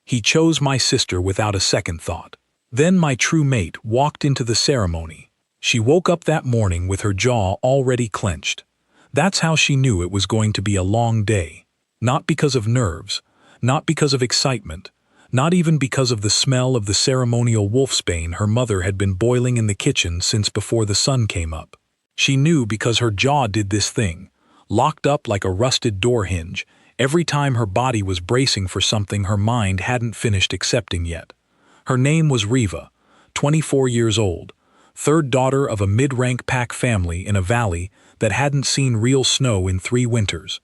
He chose my sister without a second thought. Then my true mate walked into the ceremony. She woke up that morning with her jaw already clenched. That's how she knew it was going to be a long day. Not because of nerves, not because of excitement, not even because of the smell of the ceremonial wolfsbane her mother had been boiling in the kitchen since before the sun came up. She knew because her jaw did this thing, locked up like a rusted door hinge, every time her body was bracing for something her mind hadn't finished accepting yet. Her name was Riva, 24 years old, third daughter of a mid-rank pack family in a valley that hadn't seen real snow in 3 winters.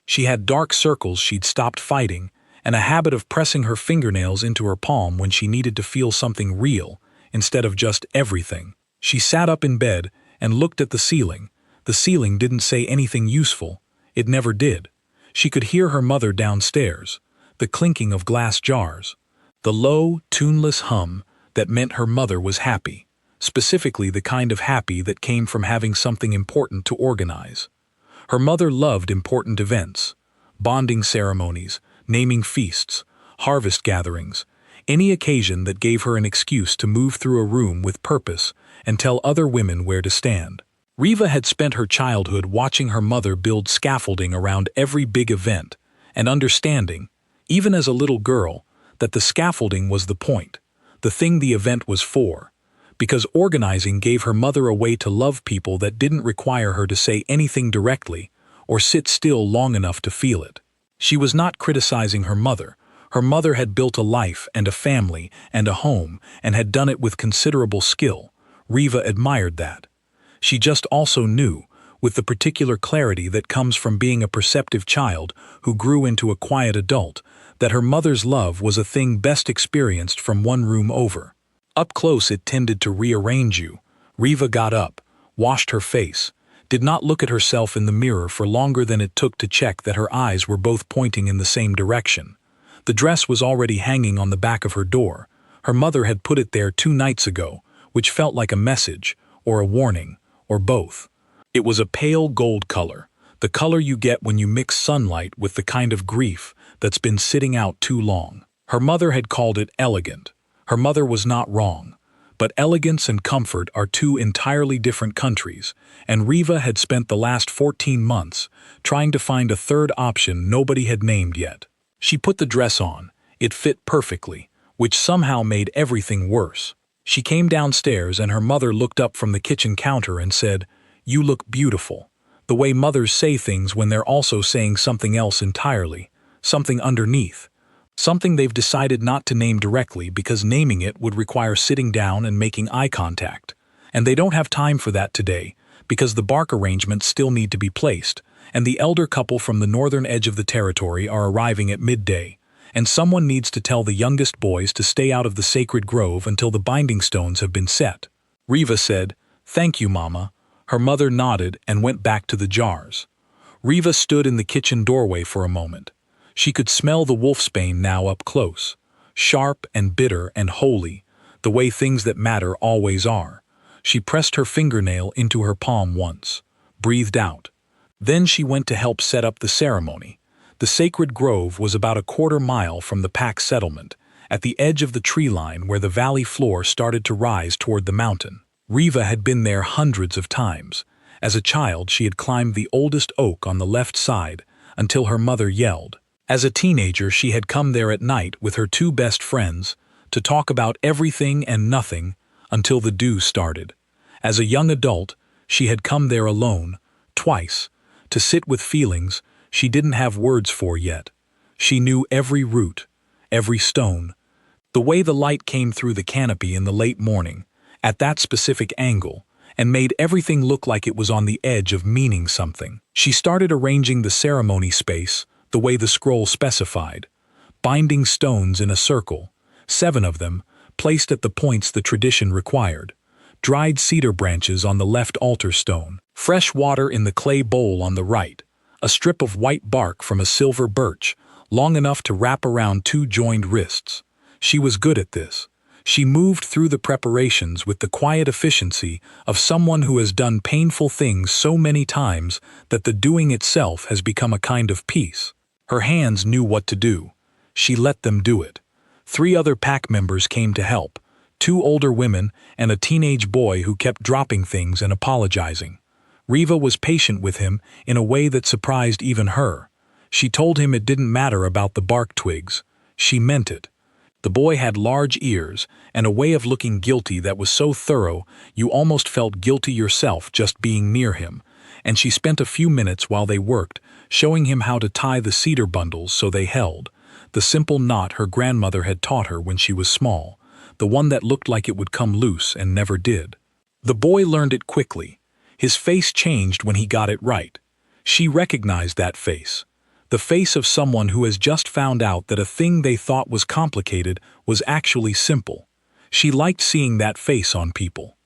She had dark circles she'd stopped fighting, and a habit of pressing her fingernails into her palm when she needed to feel something real, instead of just everything. She sat up in bed and looked at the ceiling. The ceiling didn't say anything useful. It never did. She could hear her mother downstairs, the clinking of glass jars, the low, tuneless hum that meant her mother was happy, specifically the kind of happy that came from having something important to organize. Her mother loved important events, bonding ceremonies, naming feasts, harvest gatherings, any occasion that gave her an excuse to move through a room with purpose and tell other women where to stand. Riva had spent her childhood watching her mother build scaffolding around every big event and understanding, even as a little girl, that the scaffolding was the point, the thing the event was for, because organizing gave her mother a way to love people that didn't require her to say anything directly or sit still long enough to feel it. She was not criticizing her mother. Her mother had built a life and a family and a home and had done it with considerable skill. Riva admired that. She just also knew, with the particular clarity that comes from being a perceptive child who grew into a quiet adult, that her mother's love was a thing best experienced from one room over. Up close it tended to rearrange you. Riva got up, washed her face, did not look at herself in the mirror for longer than it took to check that her eyes were both pointing in the same direction. The dress was already hanging on the back of her door. Her mother had put it there 2 nights ago, which felt like a message, or a warning, or both. It was a pale gold color, the color you get when you mix sunlight with the kind of grief that's been sitting out too long. Her mother had called it elegant. Her mother was not wrong. But elegance and comfort are 2 entirely different countries, and Riva had spent the last 14 months trying to find a third option nobody had named yet. She put the dress on. It fit perfectly, which somehow made everything worse. She came downstairs and her mother looked up from the kitchen counter and said, "You look beautiful." The way mothers say things when they're also saying something else entirely, something underneath. Something they've decided not to name directly because naming it would require sitting down and making eye contact. And they don't have time for that today, because the bark arrangements still need to be placed, and the elder couple from the northern edge of the territory are arriving at midday, and someone needs to tell the youngest boys to stay out of the sacred grove until the binding stones have been set. Riva said, "Thank you, Mama." Her mother nodded and went back to the jars. Riva stood in the kitchen doorway for a moment. She could smell the wolfsbane now up close, sharp and bitter and holy, the way things that matter always are. She pressed her fingernail into her palm once, breathed out. Then she went to help set up the ceremony. The sacred grove was about a quarter-mile from the pack settlement, at the edge of the tree line where the valley floor started to rise toward the mountain. Riva had been there hundreds of times. As a child, she had climbed the oldest oak on the left side until her mother yelled. As a teenager, she had come there at night with her 2 best friends to talk about everything and nothing until the dew started. As a young adult, she had come there alone, twice, to sit with feelings she didn't have words for yet. She knew every root, every stone, the way the light came through the canopy in the late morning, at that specific angle, and made everything look like it was on the edge of meaning something. She started arranging the ceremony space the way the scroll specified, binding stones in a circle, 7 of them, placed at the points the tradition required, dried cedar branches on the left altar stone, fresh water in the clay bowl on the right, a strip of white bark from a silver birch, long enough to wrap around 2 joined wrists. She was good at this. She moved through the preparations with the quiet efficiency of someone who has done painful things so many times that the doing itself has become a kind of peace. Her hands knew what to do. She let them do it. 3 other pack members came to help, 2 older women and a teenage boy who kept dropping things and apologizing. Riva was patient with him in a way that surprised even her. She told him it didn't matter about the bark twigs. She meant it. The boy had large ears and a way of looking guilty that was so thorough you almost felt guilty yourself just being near him, and she spent a few minutes while they worked, showing him how to tie the cedar bundles so they held, the simple knot her grandmother had taught her when she was small, the one that looked like it would come loose and never did. The boy learned it quickly. His face changed when he got it right. She recognized that face. The face of someone who has just found out that a thing they thought was complicated was actually simple. She liked seeing that face on people.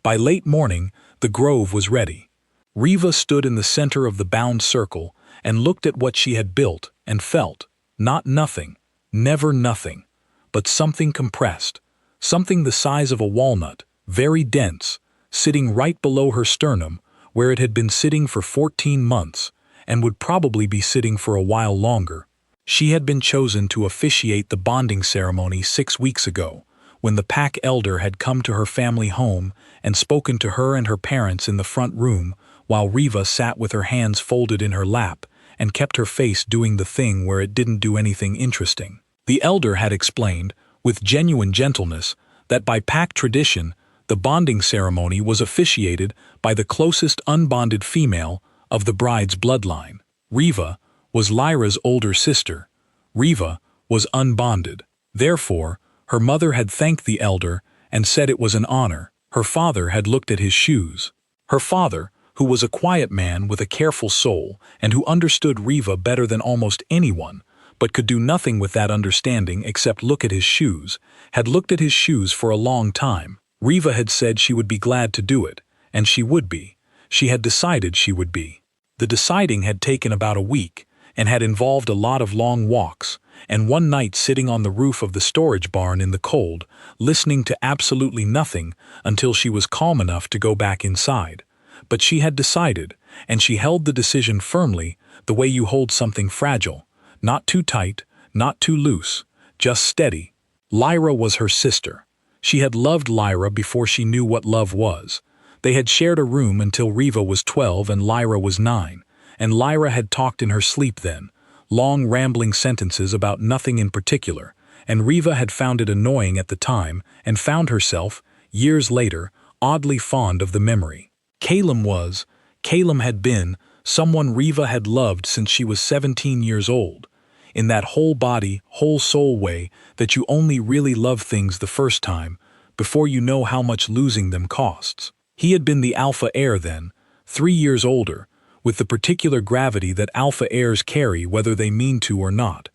By late morning, the grove was ready. Riva stood in the center of the bound circle and looked at what she had built and felt, not nothing, never nothing, but something compressed, something the size of a walnut, very dense, sitting right below her sternum, where it had been sitting for 14 months, and would probably be sitting for a while longer. She had been chosen to officiate the bonding ceremony 6 weeks ago, when the pack elder had come to her family home and spoken to her and her parents in the front room, while Riva sat with her hands folded in her lap and kept her face doing the thing where it didn't do anything interesting. The elder had explained, with genuine gentleness, that by pack tradition, the bonding ceremony was officiated by the closest unbonded female of the bride's bloodline. Riva was Lyra's older sister. Riva was unbonded. Therefore, her mother had thanked the elder and said it was an honor. Her father had looked at his shoes. Her father, who was a quiet man with a careful soul and who understood Riva better than almost anyone, but could do nothing with that understanding except look at his shoes, had looked at his shoes for a long time. Riva had said she would be glad to do it, and she would be. She had decided she would be. The deciding had taken about a week, and had involved a lot of long walks, and one night sitting on the roof of the storage barn in the cold, listening to absolutely nothing until she was calm enough to go back inside. But she had decided, and she held the decision firmly, the way you hold something fragile, not too tight, not too loose, just steady. Lyra was her sister. She had loved Lyra before she knew what love was. They had shared a room until Riva was 12 and Lyra was 9, and Lyra had talked in her sleep then, long rambling sentences about nothing in particular, and Riva had found it annoying at the time and found herself, years later, oddly fond of the memory. Calum had been, someone Riva had loved since she was 17 years old, in that whole body, whole soul way that you only really love things the first time, before you know how much losing them costs. He had been the alpha heir then, 3 years older, with the particular gravity that alpha heirs carry whether they mean to or not,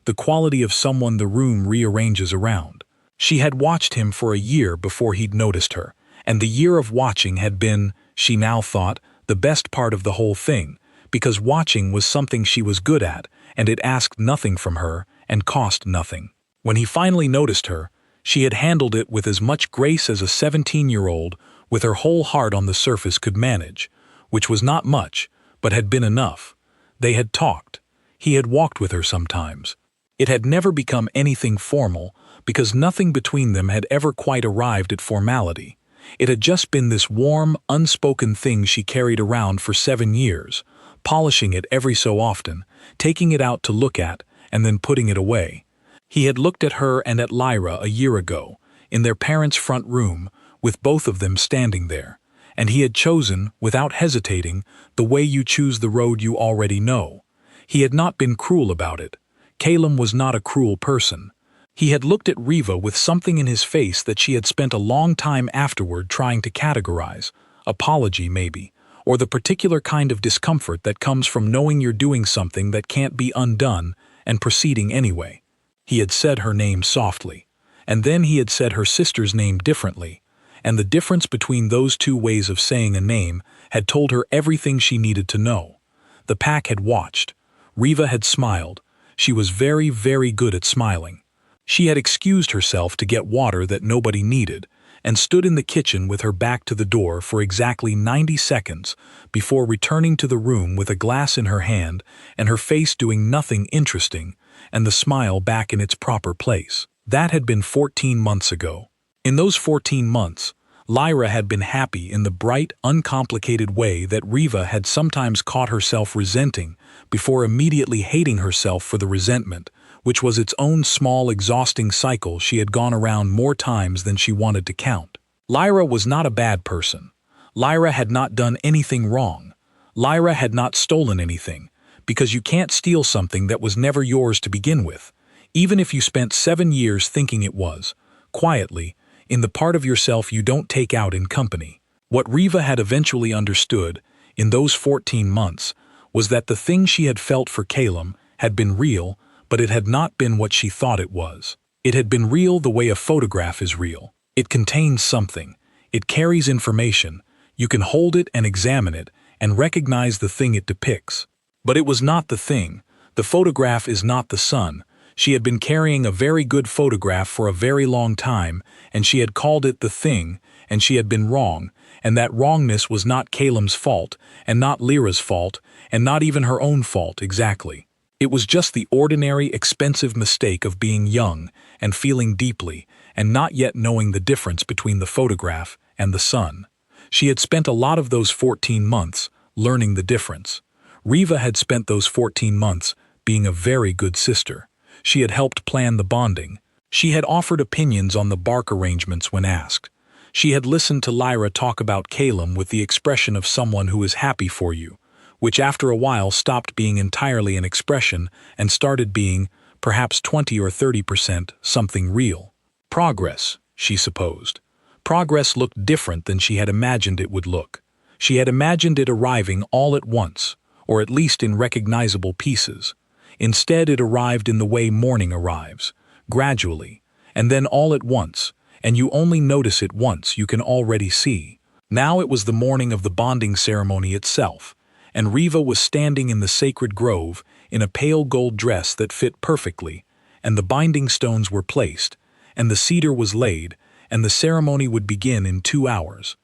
the quality of someone the room rearranges around. She had watched him for a year before he'd noticed her, and the year of watching had been, she now thought, the best part of the whole thing, because watching was something she was good at, and it asked nothing from her and cost nothing. When he finally noticed her, she had handled it with as much grace as a 17-year-old with her whole heart on the surface could manage, which was not much, but had been enough. They had talked. He had walked with her sometimes. It had never become anything formal, because nothing between them had ever quite arrived at formality. It had just been this warm, unspoken thing she carried around for 7 years, polishing it every so often, taking it out to look at, and then putting it away. He had looked at her and at Lyra a year ago, in their parents' front room, with both of them standing there, and he had chosen, without hesitating, the way you choose the road you already know. He had not been cruel about it. Calum was not a cruel person. He had looked at Riva with something in his face that she had spent a long time afterward trying to categorize, apology maybe, or the particular kind of discomfort that comes from knowing you're doing something that can't be undone and proceeding anyway. He had said her name softly, and then he had said her sister's name differently, and the difference between those two ways of saying a name had told her everything she needed to know. The pack had watched. Riva had smiled. She was very, very good at smiling. She had excused herself to get water that nobody needed, and stood in the kitchen with her back to the door for exactly 90 seconds before returning to the room with a glass in her hand and her face doing nothing interesting, and the smile back in its proper place. That had been 14 months ago. In those 14 months, Lyra had been happy in the bright, uncomplicated way that Riva had sometimes caught herself resenting before immediately hating herself for the resentment, which was its own small, exhausting cycle she had gone around more times than she wanted to count. Lyra was not a bad person. Lyra had not done anything wrong. Lyra had not stolen anything, because you can't steal something that was never yours to begin with, even if you spent 7 years thinking it was, quietly, in the part of yourself you don't take out in company. What Riva had eventually understood, in those 14 months, was that the thing she had felt for Calum had been real, but it had not been what she thought it was. It had been real the way a photograph is real. It contains something. It carries information. You can hold it and examine it and recognize the thing it depicts. But it was not the thing. The photograph is not the sun. She had been carrying a very good photograph for a very long time, and she had called it the thing, and she had been wrong, and that wrongness was not Calum's fault, and not Lyra's fault, and not even her own fault exactly. It was just the ordinary, expensive mistake of being young and feeling deeply, and not yet knowing the difference between the photograph and the sun. She had spent a lot of those 14 months learning the difference. Riva had spent those 14 months being a very good sister. She had helped plan the bonding. She had offered opinions on the bark arrangements when asked. She had listened to Lyra talk about Calum with the expression of someone who is happy for you, which after a while stopped being entirely an expression and started being, perhaps 20 or 30%, something real. Progress, she supposed. Progress looked different than she had imagined it would look. She had imagined it arriving all at once, or at least in recognizable pieces. Instead, it arrived in the way morning arrives, gradually, and then all at once, and you only notice it once you can already see. Now it was the morning of the bonding ceremony itself, and Riva was standing in the sacred grove in a pale gold dress that fit perfectly, and the binding stones were placed, and the cedar was laid, and the ceremony would begin in 2 hours.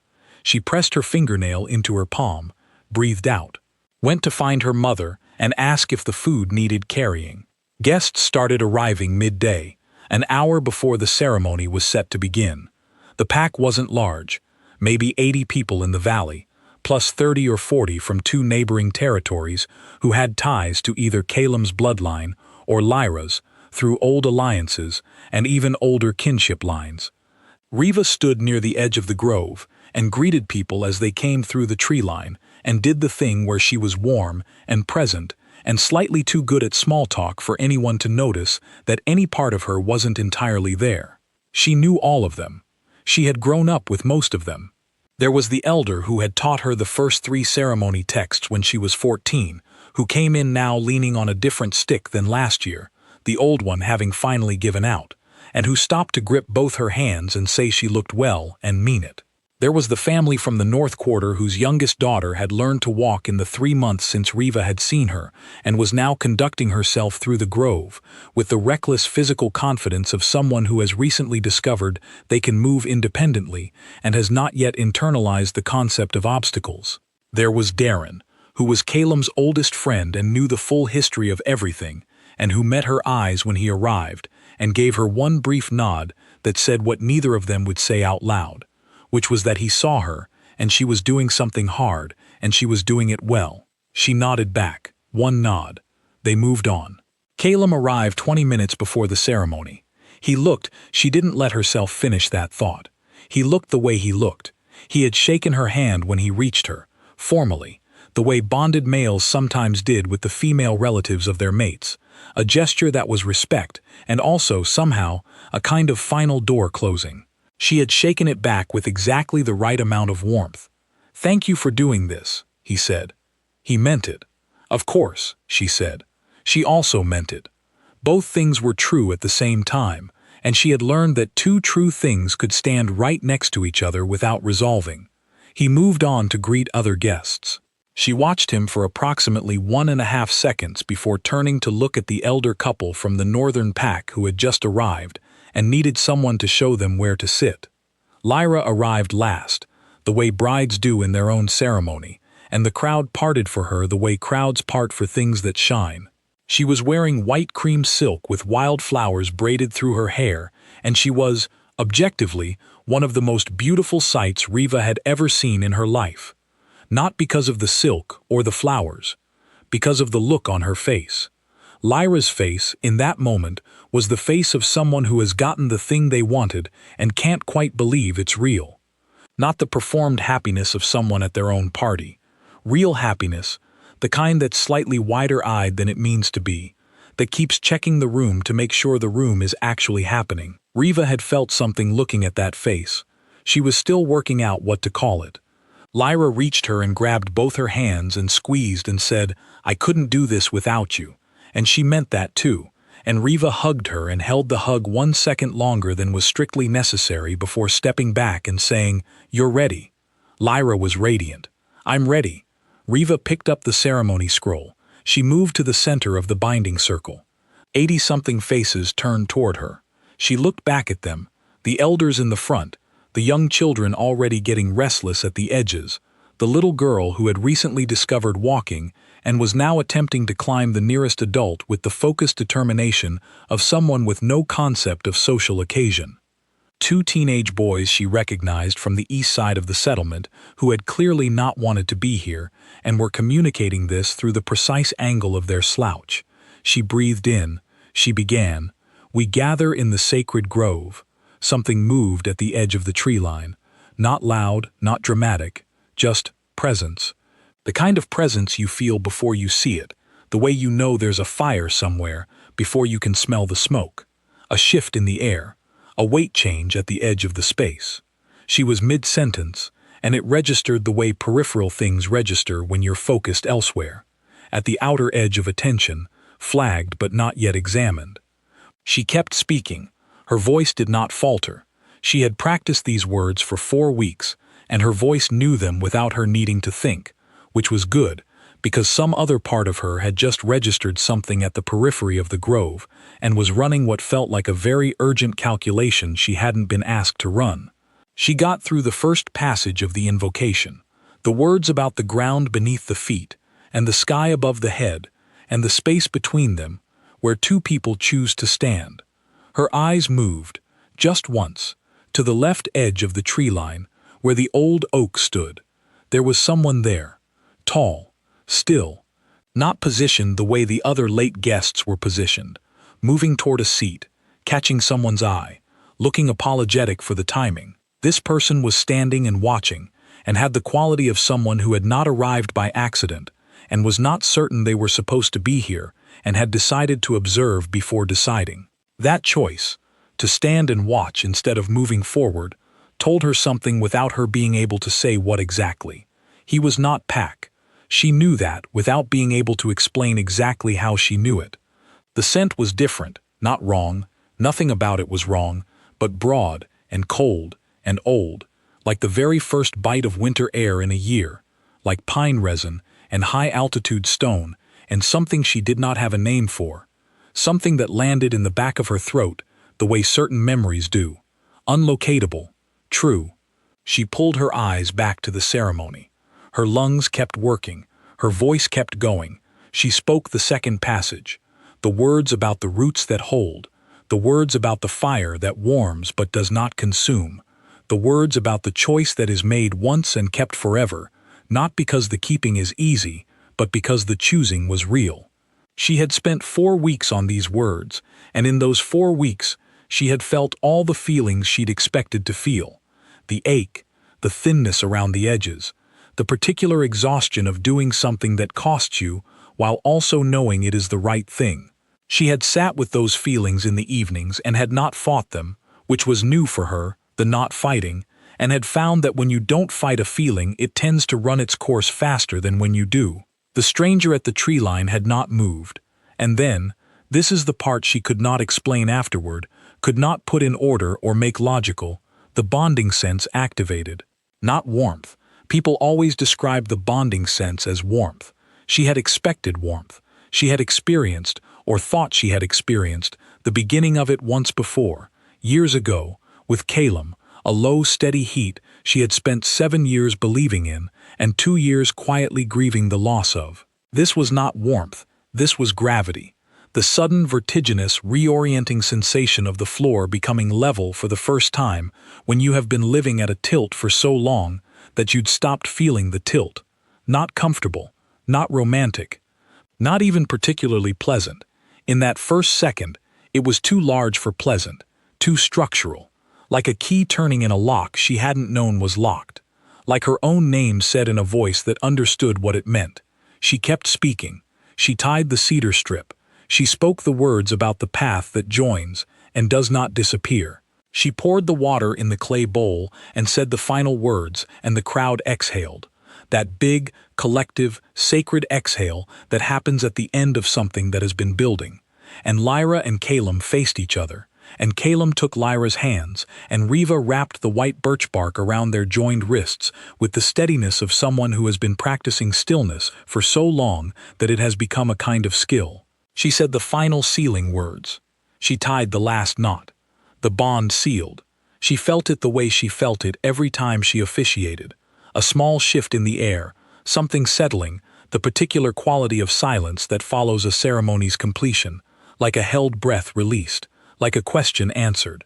She pressed her fingernail into her palm, breathed out, went to find her mother, and asked if the food needed carrying. Guests started arriving midday, an hour before the ceremony was set to begin. The pack wasn't large, maybe 80 people in the valley, plus 30 or 40 from 2 neighboring territories who had ties to either Calum's bloodline or Lyra's through old alliances and even older kinship lines. Riva stood near the edge of the grove and greeted people as they came through the tree line and did the thing where she was warm and present and slightly too good at small talk for anyone to notice that any part of her wasn't entirely there. She knew all of them. She had grown up with most of them. There was the elder who had taught her the first 3 ceremony texts when she was 14, who came in now leaning on a different stick than last year, the old one having finally given out, and who stopped to grip both her hands and say she looked well and mean it. There was the family from the North Quarter whose youngest daughter had learned to walk in the 3 months since Riva had seen her and was now conducting herself through the grove with the reckless physical confidence of someone who has recently discovered they can move independently and has not yet internalized the concept of obstacles. There was Darren, who was Calum's oldest friend and knew the full history of everything, and who met her eyes when he arrived and gave her one brief nod that said what neither of them would say out loud, which was that he saw her, and she was doing something hard, and she was doing it well. She nodded back, one nod. They moved on. Calum arrived 20 minutes before the ceremony. She didn't let herself finish that thought. He looked the way he looked. He had shaken her hand when he reached her, formally, the way bonded males sometimes did with the female relatives of their mates, a gesture that was respect, and also, somehow, a kind of final door closing. She had shaken it back with exactly the right amount of warmth. "Thank you for doing this," he said. He meant it. "Of course," she said. She also meant it. Both things were true at the same time, and she had learned that 2 true things could stand right next to each other without resolving. He moved on to greet other guests. She watched him for approximately 1.5 seconds before turning to look at the elder couple from the northern pack who had just arrived and needed someone to show them where to sit. Lyra arrived last, the way brides do in their own ceremony, and the crowd parted for her the way crowds part for things that shine. She was wearing white cream silk with wild flowers braided through her hair, and she was, objectively, one of the most beautiful sights Riva had ever seen in her life. Not because of the silk or the flowers, because of the look on her face. Lyra's face, in that moment, was the face of someone who has gotten the thing they wanted and can't quite believe it's real. Not the performed happiness of someone at their own party. Real happiness, the kind that's slightly wider-eyed than it means to be, that keeps checking the room to make sure the room is actually happening. Riva had felt something looking at that face. She was still working out what to call it. Lyra reached her and grabbed both her hands and squeezed and said, "I couldn't do this without you." And she meant that too. And Riva hugged her and held the hug 1 second longer than was strictly necessary before stepping back and saying, "You're ready." Lyra was radiant. "I'm ready." Riva picked up the ceremony scroll. She moved to the center of the binding circle. 80-something faces turned toward her. She looked back at them, the elders in the front, the young children already getting restless at the edges, the little girl who had recently discovered walking and was now attempting to climb the nearest adult with the focused determination of someone with no concept of social occasion. 2 teenage boys she recognized from the east side of the settlement who had clearly not wanted to be here and were communicating this through the precise angle of their slouch. She breathed in. She began, "We gather in the sacred grove." Something moved at the edge of the tree line. Not loud, not dramatic, just presence. The kind of presence you feel before you see it, the way you know there's a fire somewhere before you can smell the smoke. A shift in the air, a weight change at the edge of the space. She was mid-sentence, and it registered the way peripheral things register when you're focused elsewhere. At the outer edge of attention, flagged but not yet examined. She kept speaking. Her voice did not falter. She had practiced these words for 4 weeks, and her voice knew them without her needing to think, which was good, because some other part of her had just registered something at the periphery of the grove and was running what felt like a very urgent calculation she hadn't been asked to run. She got through the first passage of the invocation, the words about the ground beneath the feet, and the sky above the head, and the space between them, where 2 people choose to stand. Her eyes moved, just once, to the left edge of the tree line, where the old oak stood. There was someone there, tall, still, not positioned the way the other late guests were positioned, moving toward a seat, catching someone's eye, looking apologetic for the timing. This person was standing and watching, and had the quality of someone who had not arrived by accident, and was not certain they were supposed to be here, and had decided to observe before deciding. That choice, to stand and watch instead of moving forward, told her something without her being able to say what exactly. He was not Pac. She knew that without being able to explain exactly how she knew it. The scent was different, not wrong, nothing about it was wrong, but broad and cold and old, like the very first bite of winter air in a year, like pine resin and high-altitude stone and something she did not have a name for. Something that landed in the back of her throat, the way certain memories do. Unlocatable. True. She pulled her eyes back to the ceremony. Her lungs kept working. Her voice kept going. She spoke the second passage. The words about the roots that hold. The words about the fire that warms but does not consume. The words about the choice that is made once and kept forever, not because the keeping is easy, but because the choosing was real. She had spent 4 weeks on these words, and in those 4 weeks, she had felt all the feelings she'd expected to feel. The ache, the thinness around the edges, the particular exhaustion of doing something that costs you while also knowing it is the right thing. She had sat with those feelings in the evenings and had not fought them, which was new for her, the not fighting, and had found that when you don't fight a feeling, it tends to run its course faster than when you do. The stranger at the tree line had not moved, and then, this is the part she could not explain afterward, could not put in order or make logical, the bonding sense activated. Not warmth. People always describe the bonding sense as warmth. She had expected warmth. She had experienced, or thought she had experienced, the beginning of it once before, years ago, with Calum, a low, steady heat she had spent 7 years believing in, and 2 years quietly grieving the loss of. This was not warmth. This was gravity. The sudden, vertiginous, reorienting sensation of the floor becoming level for the first time when you have been living at a tilt for so long that you'd stopped feeling the tilt. Not comfortable, not romantic, not even particularly pleasant. In that first second, it was too large for pleasant, too structural, like a key turning in a lock she hadn't known was locked, like her own name said in a voice that understood what it meant. She kept speaking. She tied the cedar strip. She spoke the words about the path that joins and does not disappear. She poured the water in the clay bowl and said the final words, and the crowd exhaled. That big, collective, sacred exhale that happens at the end of something that has been building. And Lyra and Calum faced each other, and Calum took Lyra's hands, and Riva wrapped the white birch bark around their joined wrists with the steadiness of someone who has been practicing stillness for so long that it has become a kind of skill. She said the final sealing words. She tied the last knot. The bond sealed. She felt it the way she felt it every time she officiated. A small shift in the air, something settling, the particular quality of silence that follows a ceremony's completion, like a held breath released, like a question answered.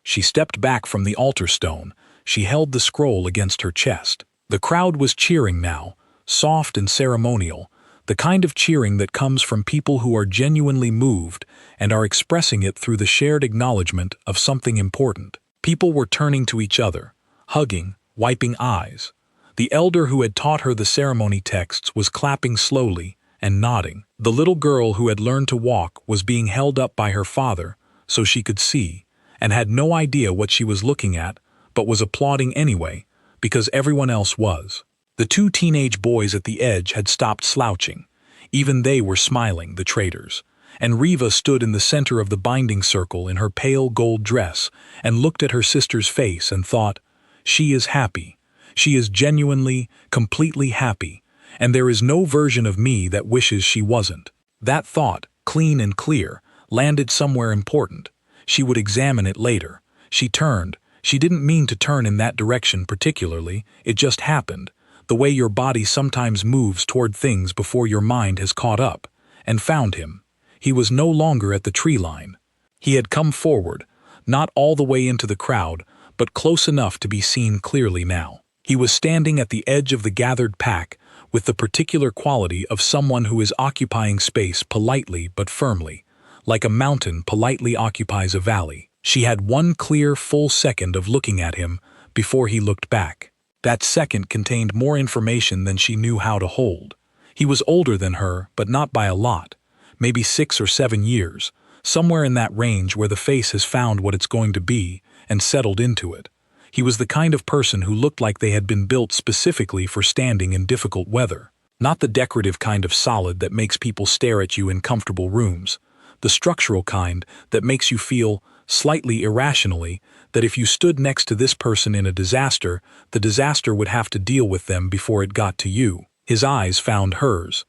She stepped back from the altar stone. She held the scroll against her chest. The crowd was cheering now, soft and ceremonial, the kind of cheering that comes from people who are genuinely moved and are expressing it through the shared acknowledgement of something important. People were turning to each other, hugging, wiping eyes. The elder who had taught her the ceremony texts was clapping slowly and nodding. The little girl who had learned to walk was being held up by her father so she could see, and had no idea what she was looking at, but was applauding anyway, because everyone else was. The two teenage boys at the edge had stopped slouching. Even they were smiling, the traitors. And Riva stood in the center of the binding circle in her pale gold dress and looked at her sister's face and thought, she is happy. She is genuinely, completely happy, and there is no version of me that wishes she wasn't. That thought, clean and clear, landed somewhere important. She would examine it later. She turned. She didn't mean to turn in that direction particularly, it just happened, the way your body sometimes moves toward things before your mind has caught up, and found him. He was no longer at the tree line. He had come forward, not all the way into the crowd, but close enough to be seen clearly now. He was standing at the edge of the gathered pack, with the particular quality of someone who is occupying space politely but firmly, like a mountain politely occupies a valley. She had one clear, full second of looking at him before he looked back. That second contained more information than she knew how to hold. He was older than her, but not by a lot. Maybe 6 or 7 years, somewhere in that range where the face has found what it's going to be and settled into it. He was the kind of person who looked like they had been built specifically for standing in difficult weather. Not the decorative kind of solid that makes people stare at you in comfortable rooms. The structural kind that makes you feel, slightly irrationally, that if you stood next to this person in a disaster, the disaster would have to deal with them before it got to you. His eyes found hers.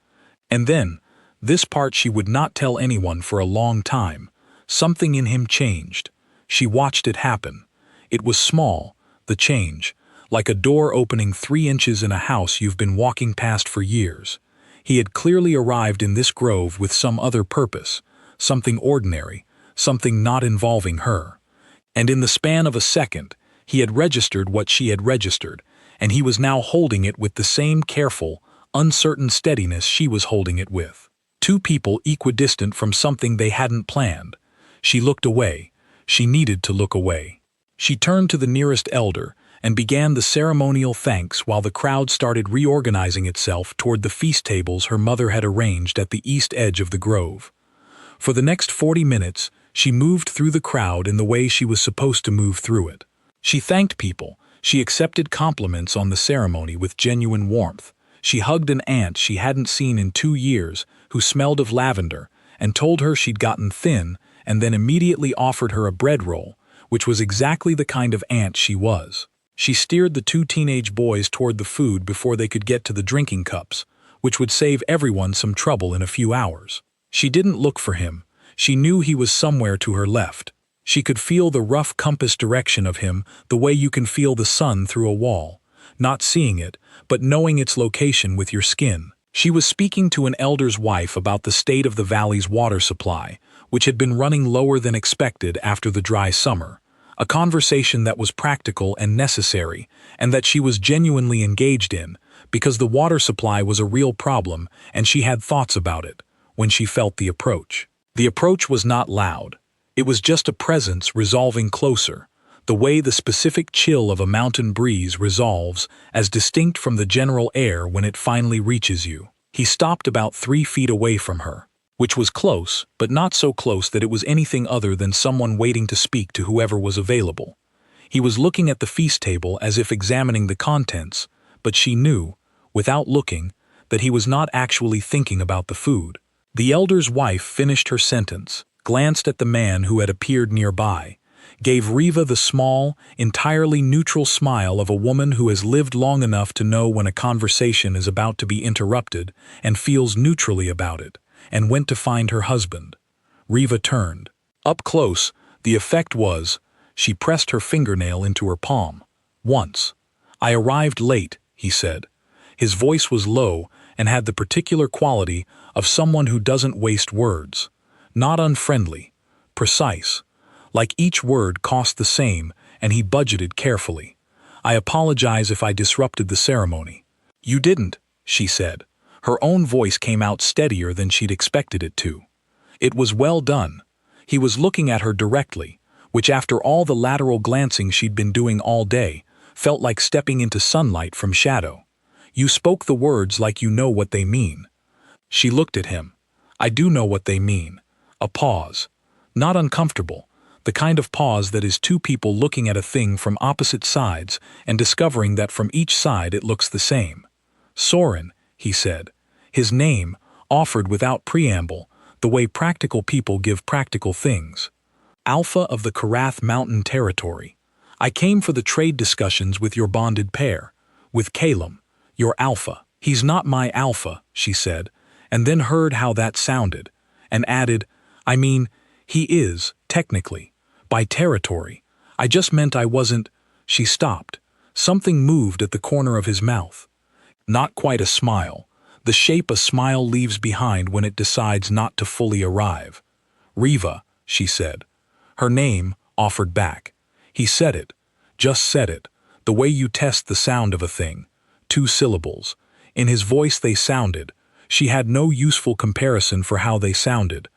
And then, this part she would not tell anyone for a long time. Something in him changed. She watched it happen. It was small, the change, like a door opening 3 inches in a house you've been walking past for years. He had clearly arrived in this grove with some other purpose, something ordinary, something not involving her. And in the span of a second, he had registered what she had registered, and he was now holding it with the same careful, uncertain steadiness she was holding it with. 2 people equidistant from something they hadn't planned. She looked away. She needed to look away. She turned to the nearest elder and began the ceremonial thanks while the crowd started reorganizing itself toward the feast tables her mother had arranged at the east edge of the grove. For the next 40 minutes, she moved through the crowd in the way she was supposed to move through it. She thanked people. She accepted compliments on the ceremony with genuine warmth. She hugged an aunt she hadn't seen in 2 years, who smelled of lavender, and told her she'd gotten thin, and then immediately offered her a bread roll, which was exactly the kind of aunt she was. She steered the 2 teenage boys toward the food before they could get to the drinking cups, which would save everyone some trouble in a few hours. She didn't look for him. She knew he was somewhere to her left. She could feel the rough compass direction of him the way you can feel the sun through a wall, not seeing it, but knowing its location with your skin. She was speaking to an elder's wife about the state of the valley's water supply, which had been running lower than expected after the dry summer, a conversation that was practical and necessary, and that she was genuinely engaged in, because the water supply was a real problem and she had thoughts about it, when she felt the approach. The approach was not loud. It was just a presence resolving closer, the way the specific chill of a mountain breeze resolves as distinct from the general air when it finally reaches you. He stopped about 3 feet away from her, which was close, but not so close that it was anything other than someone waiting to speak to whoever was available. He was looking at the feast table as if examining the contents, but she knew, without looking, that he was not actually thinking about the food. The elder's wife finished her sentence, glanced at the man who had appeared nearby, gave Riva the small, entirely neutral smile of a woman who has lived long enough to know when a conversation is about to be interrupted and feels neutrally about it, and went to find her husband. Riva turned. Up close, the effect was, she pressed her fingernail into her palm. Once. "I arrived late," he said. His voice was low and had the particular quality of someone who doesn't waste words. Not unfriendly. Precise. Like each word cost the same, and he budgeted carefully. "I apologize if I disrupted the ceremony." "You didn't," she said. Her own voice came out steadier than she'd expected it to. "It was well done." He was looking at her directly, which after all the lateral glancing she'd been doing all day, felt like stepping into sunlight from shadow. "You spoke the words like you know what they mean." She looked at him. "I do know what they mean." A pause. Not uncomfortable. The kind of pause that is two people looking at a thing from opposite sides and discovering that from each side it looks the same. "Soren," he said. His name, offered without preamble, the way practical people give practical things. "Alpha of the Karath Mountain Territory. I came for the trade discussions with your bonded pair. With Calum, your alpha." "He's not my alpha," she said, and then heard how that sounded, and added, "I mean, he is, technically. By territory. I just meant I wasn't—" She stopped. Something moved at the corner of his mouth. Not quite a smile. The shape a smile leaves behind when it decides not to fully arrive. "Riva," she said. Her name, offered back. He said it. Just said it. The way you test the sound of a thing. 2 syllables. In his voice they sounded. She had no useful comparison for how they sounded.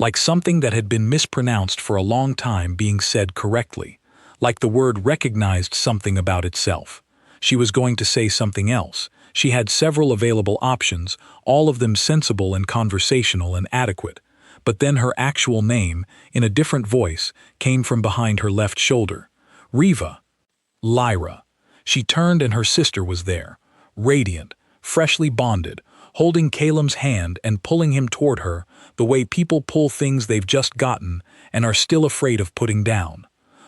Like something that had been mispronounced for a long time being said correctly. Like the word recognized something about itself. She was going to say something else. She had several available options, all of them sensible and conversational and adequate. But then her actual name, in a different voice, came from behind her left shoulder. "Riva." "Lyra." She turned and her sister was there, radiant, freshly bonded, holding Calum's hand and pulling him toward her, the way people pull things they've just gotten and are still afraid of putting down.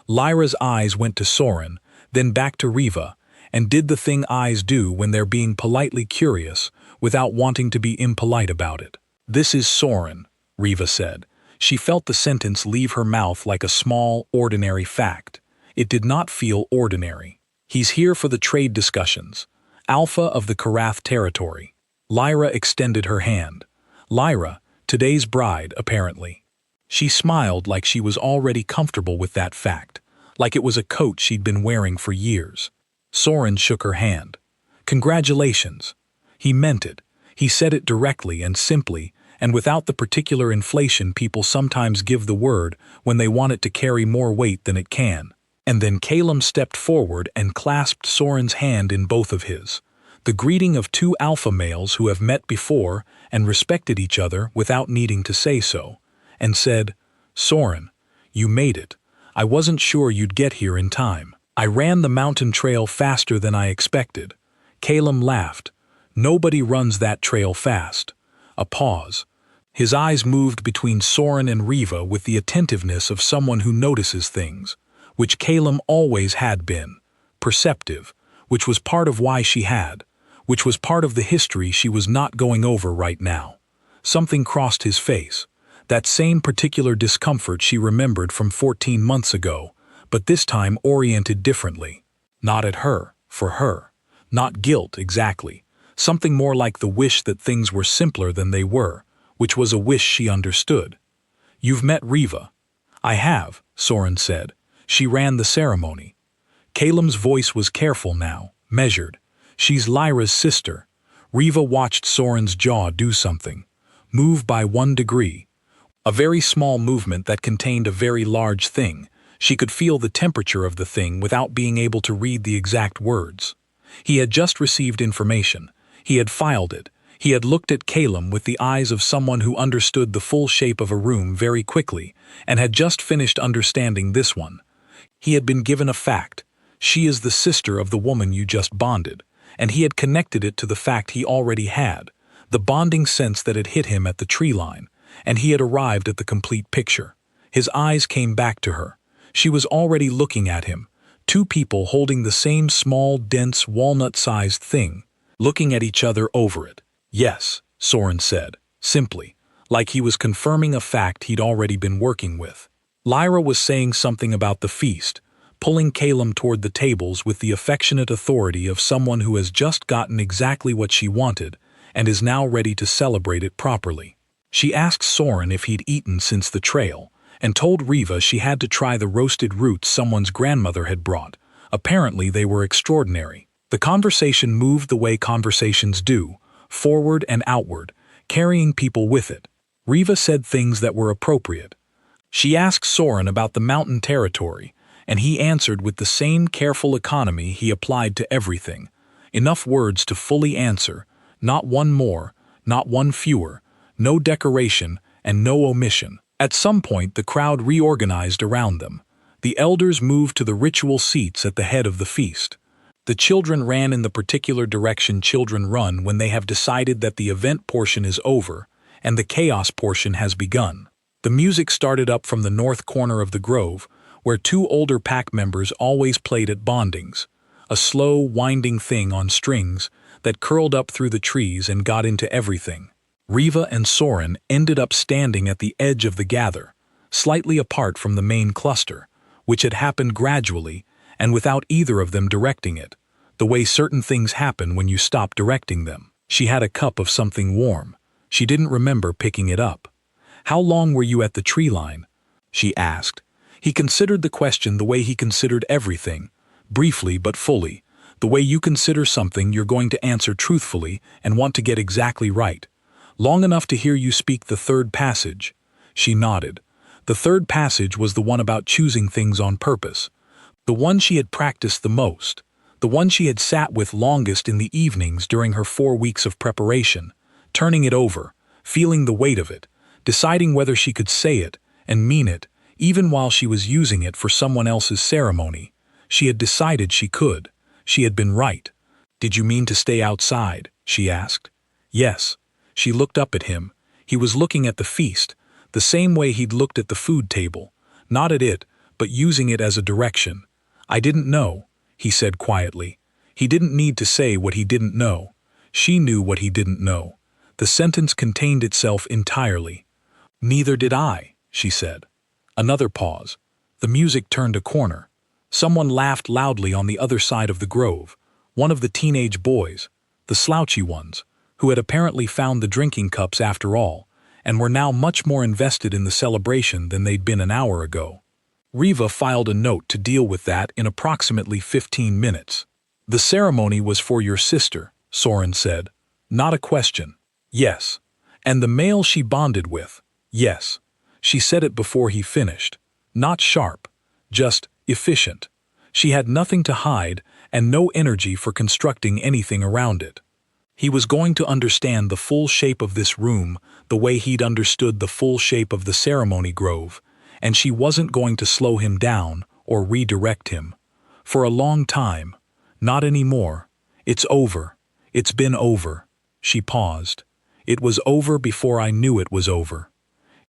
Lyra's eyes went to Soren, then back to Riva, and did the thing eyes do when they're being politely curious, without wanting to be impolite about it. "This is Soren," Riva said. She felt the sentence leave her mouth like a small, ordinary fact. It did not feel ordinary. "He's here for the trade discussions. Alpha of the Karath Territory." Lyra extended her hand. Lyra, today's bride, apparently. She smiled like she was already comfortable with that fact, like it was a coat she'd been wearing for years. Soren shook her hand. "Congratulations." He meant it. He said it directly and simply, and without the particular inflation people sometimes give the word when they want it to carry more weight than it can. And then Calum stepped forward and clasped Soren's hand in both of his. The greeting of 2 alpha males who have met before and respected each other without needing to say so, and said, "Soren, you made it. I wasn't sure you'd get here in time. I ran the mountain trail faster than I expected." Calum laughed. "Nobody runs that trail fast." A pause. His eyes moved between Soren and Riva with the attentiveness of someone who notices things, which Calum always had been. Perceptive, which was part of why she had, which was part of the history she was not going over right now. Something crossed his face. That same particular discomfort she remembered from 14 months ago, but this time oriented differently. Not at her, for her. Not guilt, exactly. something more like the wish that things were simpler than they were, which was a wish she understood. "You've met Riva." "I have," Soren said. "She ran the ceremony." Calum's voice was careful now, measured. "She's Lyra's sister." Riva watched Soren's jaw do something. Move by 1 degree. A very small movement that contained a very large thing. She could feel the temperature of the thing without being able to read the exact words. He had just received information. He had filed it. He had looked at Calum with the eyes of someone who understood the full shape of a room very quickly, and had just finished understanding this one. He had been given a fact. She is the sister of the woman you just bonded, and he had connected it to the fact he already had, the bonding sense that had hit him at the tree line, and he had arrived at the complete picture. His eyes came back to her. She was already looking at him, two people holding the same small, dense, walnut-sized thing, looking at each other over it. "Yes," Soren said, simply, like he was confirming a fact he'd already been working with. Lyra was saying something about the feast, pulling Calum toward the tables with the affectionate authority of someone who has just gotten exactly what she wanted and is now ready to celebrate it properly. She asked Soren if he'd eaten since the trail, and told Riva she had to try the roasted roots someone's grandmother had brought. Apparently they were extraordinary. The conversation moved the way conversations do, forward and outward, carrying people with it. Riva said things that were appropriate. She asked Soren about the mountain territory, and he answered with the same careful economy he applied to everything. Enough words to fully answer, not one more, not one fewer, no decoration, and no omission. At some point the crowd reorganized around them. The elders moved to the ritual seats at the head of the feast. The children ran in the particular direction children run when they have decided that the event portion is over, and the chaos portion has begun. The music started up from the north corner of the grove, where two older pack members always played at bondings, a slow, winding thing on strings that curled up through the trees and got into everything. Riva and Soren ended up standing at the edge of the gather, slightly apart from the main cluster, which had happened gradually and without either of them directing it, the way certain things happen when you stop directing them. She had a cup of something warm. She didn't remember picking it up. "How long were you at the tree line?" she asked. He considered the question the way he considered everything, briefly but fully, the way you consider something you're going to answer truthfully and want to get exactly right. "Long enough to hear you speak the third passage." She nodded. The third passage was the one about choosing things on purpose, the one she had practiced the most, the one she had sat with longest in the evenings during her 4 weeks of preparation, turning it over, feeling the weight of it, deciding whether she could say it and mean it, even while she was using it for someone else's ceremony. She had decided she could. She had been right. "Did you mean to stay outside?" she asked. "Yes." She looked up at him. He was looking at the feast, the same way he'd looked at the food table, not at it, but using it as a direction. "I didn't know," he said quietly. He didn't need to say what he didn't know. She knew what he didn't know. The sentence contained itself entirely. "Neither did I," she said. Another pause. The music turned a corner. Someone laughed loudly on the other side of the grove, one of the teenage boys, the slouchy ones, who had apparently found the drinking cups after all, and were now much more invested in the celebration than they'd been an hour ago. Riva filed a note to deal with that in approximately 15 minutes. "The ceremony was for your sister," Soren said. "Not a question." "Yes." "And the male she bonded with." "Yes." She said it before he finished. Not sharp, just efficient. She had nothing to hide and no energy for constructing anything around it. He was going to understand the full shape of this room the way he'd understood the full shape of the ceremony grove, and she wasn't going to slow him down or redirect him. For a long time. Not anymore. "It's over. It's been over." She paused. "It was over before I knew it was over."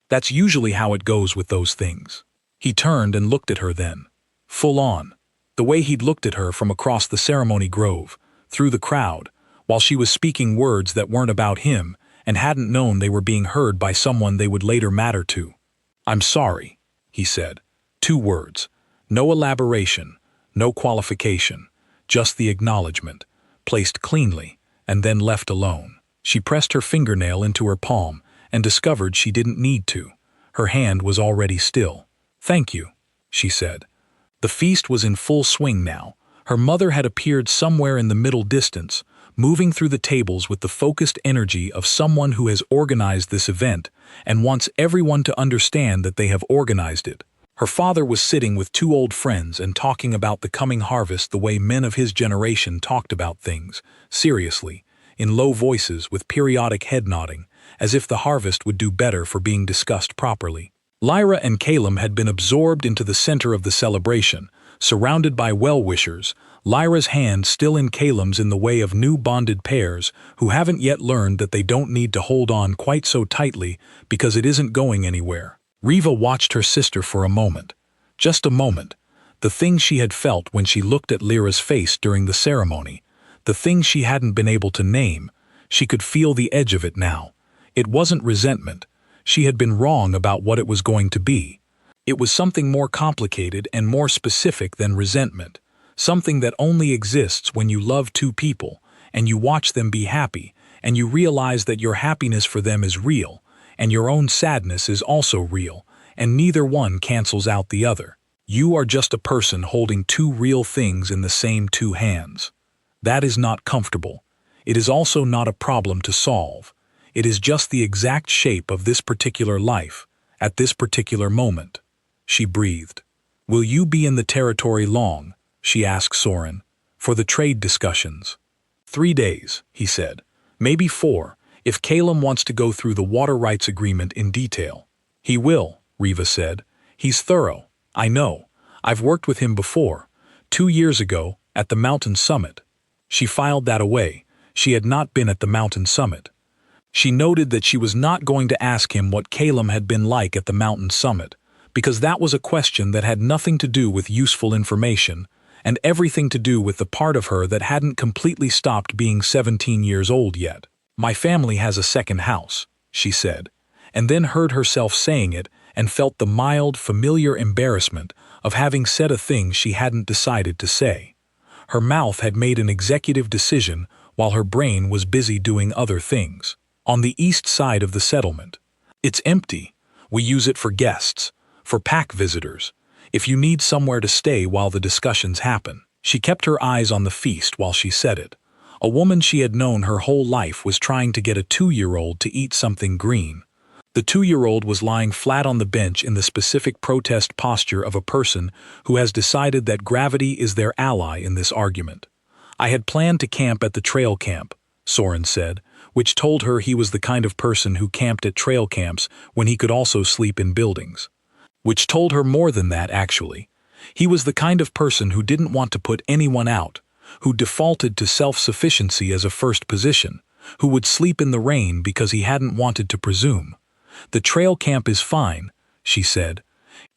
That's usually how it goes with those things. He turned and looked at her then. Full on. The way he'd looked at her from across the ceremony grove, through the crowd, while she was speaking words that weren't about him and hadn't known they were being heard by someone they would later matter to. "I'm sorry," he said. 2 words. No elaboration, no qualification, just the acknowledgement, placed cleanly and then left alone. She pressed her fingernail into her palm and discovered she didn't need to. Her hand was already still. "Thank you," she said. The feast was in full swing now. Her mother had appeared somewhere in the middle distance, moving through the tables with the focused energy of someone who has organized this event and wants everyone to understand that they have organized it. Her father was sitting with two old friends and talking about the coming harvest the way men of his generation talked about things, seriously, in low voices with periodic head nodding, as if the harvest would do better for being discussed properly. Lyra and Caleb had been absorbed into the center of the celebration, surrounded by well-wishers, Lyra's hand still in Caleb's in the way of new bonded pairs who haven't yet learned that they don't need to hold on quite so tightly because it isn't going anywhere. Riva watched her sister for a moment. Just a moment. The thing she had felt when she looked at Lyra's face during the ceremony. The thing she hadn't been able to name. She could feel the edge of it now. It wasn't resentment. She had been wrong about what it was going to be. It was something more complicated and more specific than resentment. Something that only exists when you love two people, and you watch them be happy, and you realize that your happiness for them is real, and your own sadness is also real, and neither one cancels out the other. You are just a person holding two real things in the same two hands. That is not comfortable. It is also not a problem to solve. It is just the exact shape of this particular life, at this particular moment. She breathed. "Will you be in the territory long?" she asked Soren. "For the trade discussions." 3 days, he said. "Maybe 4, if Caleb wants to go through the water rights agreement in detail." "He will," Riva said. "He's thorough. I know. I've worked with him before. 2 years ago, at the mountain summit." She filed that away. She had not been at the mountain summit. She noted that she was not going to ask him what Caleb had been like at the mountain summit, because that was a question that had nothing to do with useful information, and everything to do with the part of her that hadn't completely stopped being 17 years old yet. "My family has a second house," she said, and then heard herself saying it and felt the mild, familiar embarrassment of having said a thing she hadn't decided to say. Her mouth had made an executive decision while her brain was busy doing other things. "On the east side of the settlement. It's empty. We use it for guests, for pack visitors, if you need somewhere to stay while the discussions happen." She kept her eyes on the feast while she said it. A woman she had known her whole life was trying to get a 2-year-old to eat something green. The 2-year-old was lying flat on the bench in the specific protest posture of a person who has decided that gravity is their ally in this argument. "I had planned to camp at the trail camp," Soren said, which told her he was the kind of person who camped at trail camps when he could also sleep in buildings. Which told her more than that, actually. He was the kind of person who didn't want to put anyone out, who defaulted to self-sufficiency as a first position, who would sleep in the rain because he hadn't wanted to presume. "The trail camp is fine," she said,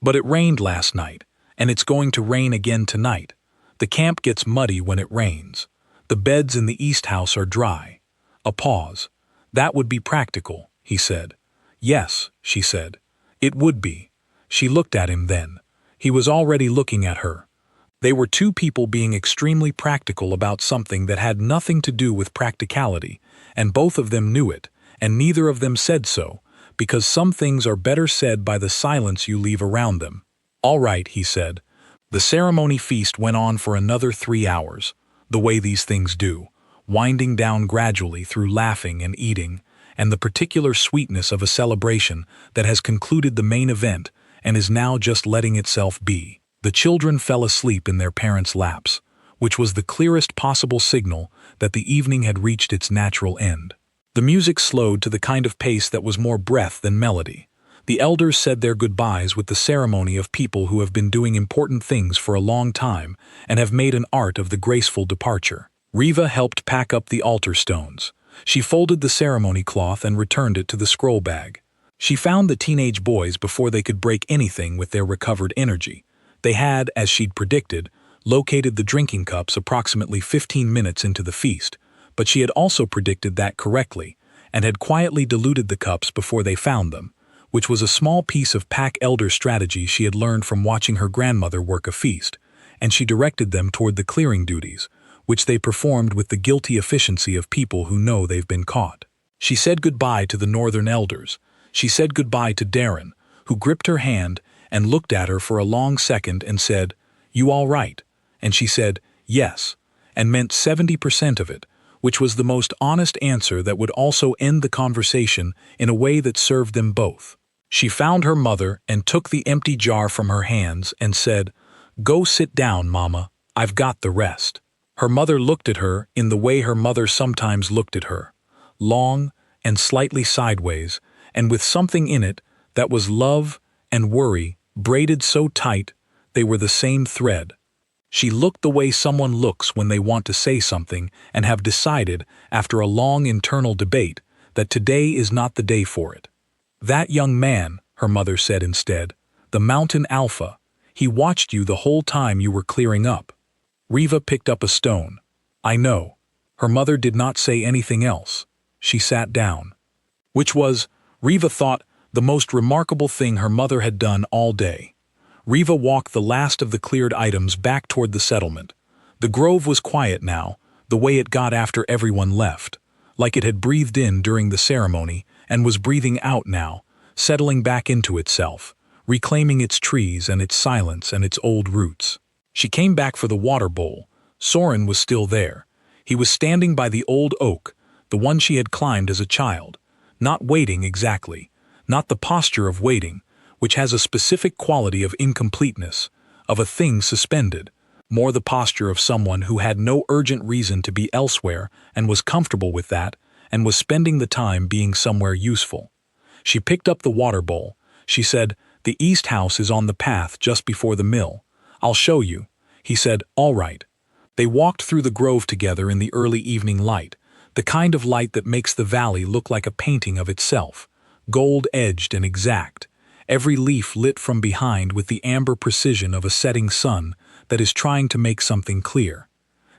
"but it rained last night, and it's going to rain again tonight. The camp gets muddy when it rains. The beds in the east house are dry." A pause. "That would be practical," he said. "Yes," she said. "It would be." She looked at him then. He was already looking at her. They were two people being extremely practical about something that had nothing to do with practicality, and both of them knew it, and neither of them said so, because some things are better said by the silence you leave around them. "All right," he said. The ceremony feast went on for another 3 hours, the way these things do, winding down gradually through laughing and eating, and the particular sweetness of a celebration that has concluded the main event and is now just letting itself be. The children fell asleep in their parents' laps, which was the clearest possible signal that the evening had reached its natural end. The music slowed to the kind of pace that was more breath than melody. The elders said their goodbyes with the ceremony of people who have been doing important things for a long time and have made an art of the graceful departure. Riva helped pack up the altar stones. She folded the ceremony cloth and returned it to the scroll bag. She found the teenage boys before they could break anything with their recovered energy. They had, as she'd predicted, located the drinking cups approximately 15 minutes into the feast, but she had also predicted that correctly, and had quietly diluted the cups before they found them, which was a small piece of pack elder strategy she had learned from watching her grandmother work a feast, and she directed them toward the clearing duties, which they performed with the guilty efficiency of people who know they've been caught. She said goodbye to the northern elders. She said goodbye to Darren, who gripped her hand and looked at her for a long second and said, "You all right?" And she said, "Yes," and meant 70% of it, which was the most honest answer that would also end the conversation in a way that served them both. She found her mother and took the empty jar from her hands and said, "Go sit down, Mama. I've got the rest." Her mother looked at her in the way her mother sometimes looked at her, long and slightly sideways, and with something in it that was love and worry braided so tight they were the same thread. She looked the way someone looks when they want to say something and have decided, after a long internal debate, that today is not the day for it. "That young man," her mother said instead, "the mountain alpha, he watched you the whole time you were clearing up." Riva picked up a stone. "I know." Her mother did not say anything else. She sat down. Which was, Riva thought, the most remarkable thing her mother had done all day. Riva walked the last of the cleared items back toward the settlement. The grove was quiet now, the way it got after everyone left, like it had breathed in during the ceremony and was breathing out now, settling back into itself, reclaiming its trees and its silence and its old roots. She came back for the water bowl. Soren was still there. He was standing by the old oak, the one she had climbed as a child. Not waiting exactly, not the posture of waiting, which has a specific quality of incompleteness, of a thing suspended, more the posture of someone who had no urgent reason to be elsewhere and was comfortable with that and was spending the time being somewhere useful. She picked up the water bowl. She said, "The east house is on the path just before the mill. I'll show you." He said, "All right." They walked through the grove together in the early evening light, the kind of light that makes the valley look like a painting of itself, gold-edged and exact, every leaf lit from behind with the amber precision of a setting sun that is trying to make something clear.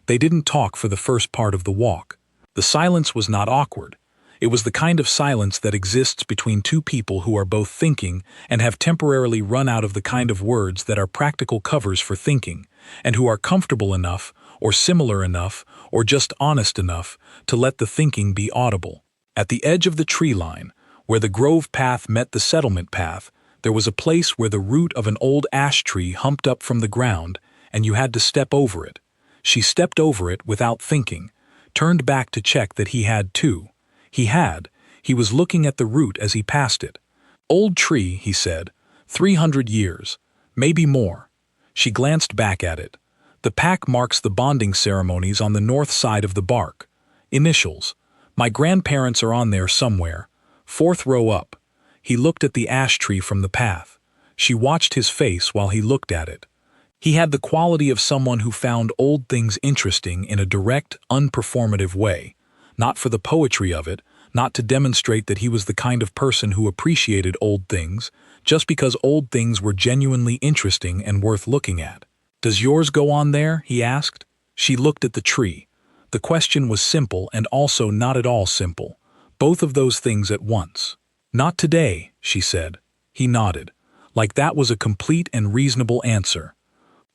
They didn't talk for the first part of the walk. The silence was not awkward. It was the kind of silence that exists between two people who are both thinking and have temporarily run out of the kind of words that are practical covers for thinking, and who are comfortable enough, or similar enough, or just honest enough to let the thinking be audible. At the edge of the tree line, where the grove path met the settlement path, there was a place where the root of an old ash tree humped up from the ground, and you had to step over it. She stepped over it without thinking, turned back to check that he had too. He was looking at the root as he passed it. "Old tree," he said, 300 years, maybe more." She glanced back at it. The pack marks the bonding ceremonies on the north side of the bark. Initials. My grandparents are on there somewhere. 4th row up. He looked at the ash tree from the path. She watched his face while he looked at it. He had the quality of someone who found old things interesting in a direct, unperformative way. Not for the poetry of it, not to demonstrate that he was the kind of person who appreciated old things, just because old things were genuinely interesting and worth looking at. "Does yours go on there?" he asked. She looked at the tree. The question was simple and also not at all simple. Both of those things at once. "Not today," she said. He nodded, like that was a complete and reasonable answer.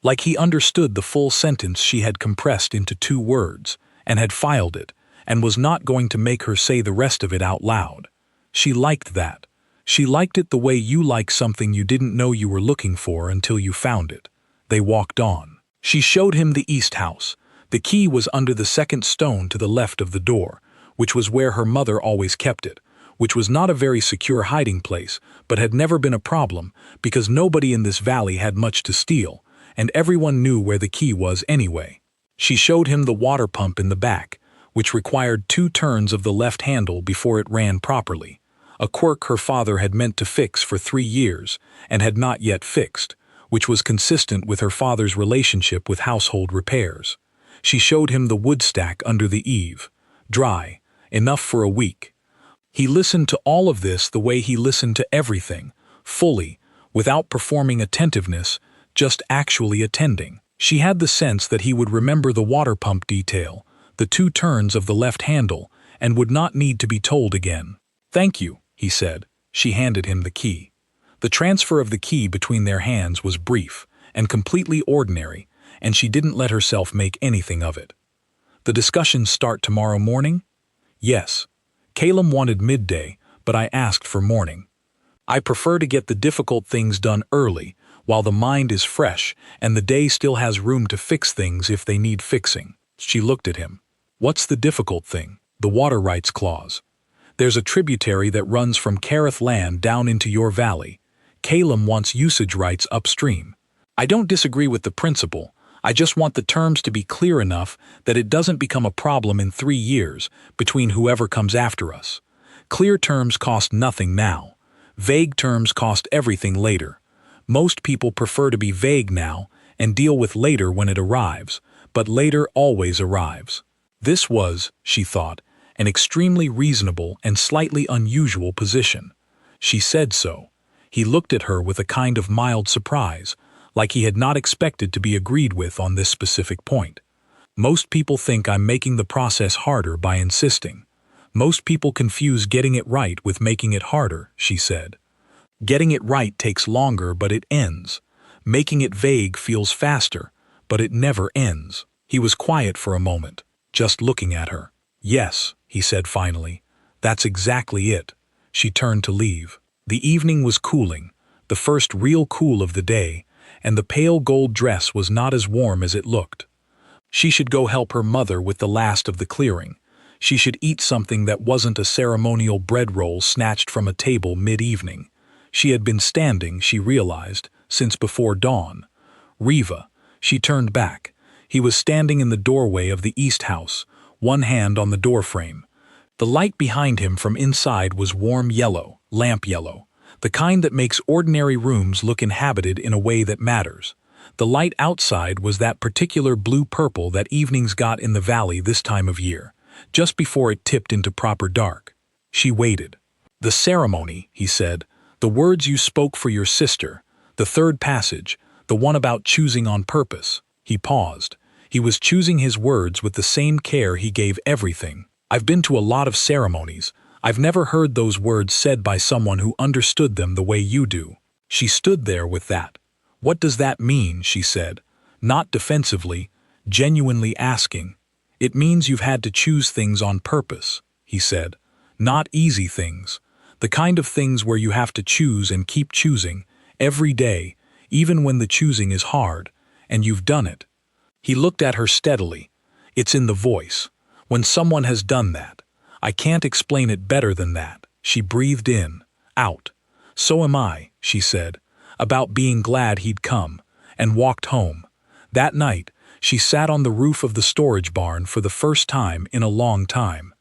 Like he understood the full sentence she had compressed into 2 words, and had filed it, and was not going to make her say the rest of it out loud. She liked that. She liked it the way you like something you didn't know you were looking for until you found it. They walked on. She showed him the east house. The key was under the second stone to the left of the door, which was where her mother always kept it, which was not a very secure hiding place, but had never been a problem because nobody in this valley had much to steal, and everyone knew where the key was anyway. She showed him the water pump in the back, which required 2 turns of the left handle before it ran properly, a quirk her father had meant to fix for 3 years and had not yet fixed, which was consistent with her father's relationship with household repairs. She showed him the wood stack under the eave, dry, enough for a week. He listened to all of this the way he listened to everything, fully, without performing attentiveness, just actually attending. She had the sense that he would remember the water pump detail, the 2 turns of the left handle, and would not need to be told again. "Thank you," he said. She handed him the key. The transfer of the key between their hands was brief and completely ordinary, and she didn't let herself make anything of it. The discussions start tomorrow morning? Yes. Calum wanted midday, but I asked for morning. I prefer to get the difficult things done early, while the mind is fresh and the day still has room to fix things if they need fixing. She looked at him. What's the difficult thing? The water rights clause. There's a tributary that runs from Carith Land down into your valley. Calum wants usage rights upstream. I don't disagree with the principle. I just want the terms to be clear enough that it doesn't become a problem in 3 years between whoever comes after us. Clear terms cost nothing now. Vague terms cost everything later. Most people prefer to be vague now and deal with later when it arrives, but later always arrives. This was, she thought, an extremely reasonable and slightly unusual position. She said so. He looked at her with a kind of mild surprise, like he had not expected to be agreed with on this specific point. Most people think I'm making the process harder by insisting. Most people confuse getting it right with making it harder, she said. Getting it right takes longer, but it ends. Making it vague feels faster, but it never ends. He was quiet for a moment, just looking at her. Yes, he said finally. That's exactly it. She turned to leave. The evening was cooling, the first real cool of the day, and the pale gold dress was not as warm as it looked. She should go help her mother with the last of the clearing. She should eat something that wasn't a ceremonial bread roll snatched from a table mid-evening. She had been standing, she realized, since before dawn. Riva. She turned back. He was standing in the doorway of the east house, one hand on the doorframe. The light behind him from inside was warm yellow, lamp yellow, the kind that makes ordinary rooms look inhabited in a way that matters. The light outside was that particular blue-purple that evenings got in the valley this time of year, just before it tipped into proper dark. She waited. The ceremony, he said, the words you spoke for your sister, the third passage, the one about choosing on purpose. He paused. He was choosing his words with the same care he gave everything. I've been to a lot of ceremonies. I've never heard those words said by someone who understood them the way you do. She stood there with that. What does that mean, she said, not defensively, genuinely asking. It means you've had to choose things on purpose, he said. Not easy things. The kind of things where you have to choose and keep choosing, every day, even when the choosing is hard, and you've done it. He looked at her steadily. It's in the voice. When someone has done that, I can't explain it better than that. She breathed in, out. So am I, she said, about being glad he'd come, and walked home. That night, she sat on the roof of the storage barn for the first time in a long time.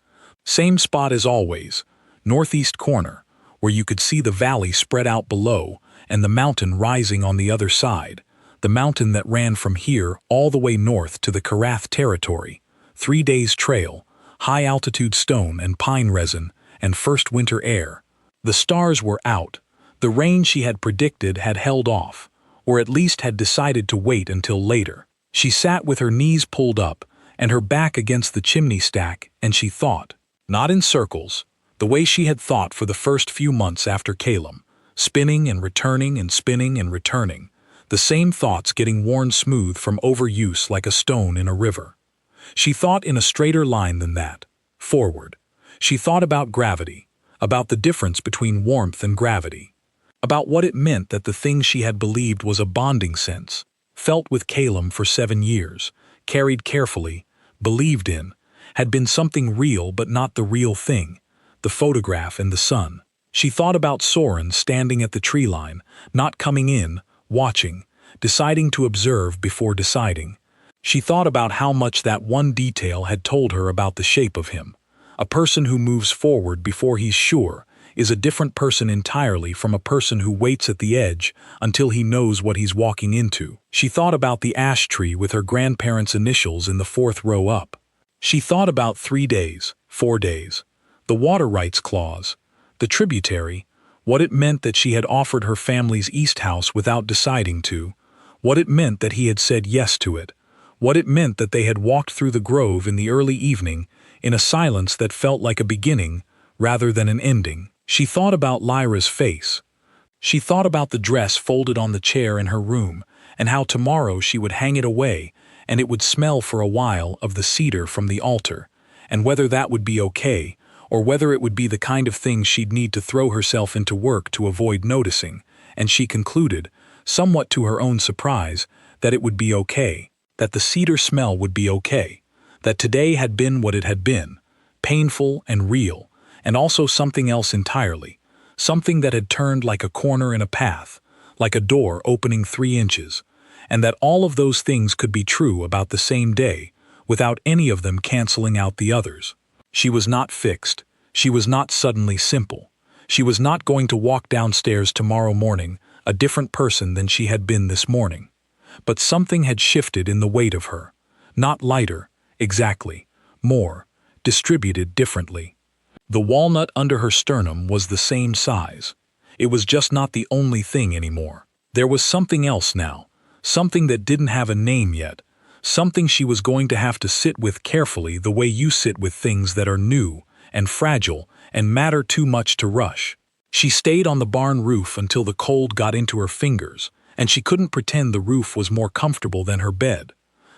Same spot as always, northeast corner, where you could see the valley spread out below and the mountain rising on the other side, the mountain that ran from here all the way north to the Karath territory. 3 days trail, high-altitude stone and pine resin, and first winter air. The stars were out. The rain she had predicted had held off, or at least had decided to wait until later. She sat with her knees pulled up and her back against the chimney stack, and she thought, not in circles, the way she had thought for the first few months after Calum, spinning and returning and spinning and returning, the same thoughts getting worn smooth from overuse like a stone in a river. She thought in a straighter line than that, forward. She thought about gravity, about the difference between warmth and gravity, about what it meant that the thing she had believed was a bonding sense, felt with Calum for 7 years, carried carefully, believed in, had been something real but not the real thing, the photograph and the sun. She thought about Soren standing at the tree line, not coming in, watching, deciding to observe before deciding. She thought about how much that one detail had told her about the shape of him. A person who moves forward before he's sure is a different person entirely from a person who waits at the edge until he knows what he's walking into. She thought about the ash tree with her grandparents' initials in the 4th row up. She thought about 3 days, 4 days, the water rights clause, the tributary, what it meant that she had offered her family's east house without deciding to, what it meant that he had said yes to it, what it meant that they had walked through the grove in the early evening in a silence that felt like a beginning rather than an ending. She thought about Lyra's face. She thought about the dress folded on the chair in her room and how tomorrow she would hang it away, and it would smell for a while of the cedar from the altar, and whether that would be okay, or whether it would be the kind of thing she'd need to throw herself into work to avoid noticing, and she concluded, somewhat to her own surprise, that it would be okay, that the cedar smell would be okay, that today had been what it had been, painful and real, and also something else entirely, something that had turned like a corner in a path, like a door opening 3 inches, and that all of those things could be true about the same day, without any of them canceling out the others. She was not fixed. She was not suddenly simple. She was not going to walk downstairs tomorrow morning a different person than she had been this morning. But something had shifted in the weight of her. Not lighter, exactly. More, distributed differently. The walnut under her sternum was the same size. It was just not the only thing anymore. There was something else now. Something that didn't have a name yet. Something she was going to have to sit with carefully the way you sit with things that are new and fragile and matter too much to rush. She stayed on the barn roof until the cold got into her fingers, and she couldn't pretend the roof was more comfortable than her bed.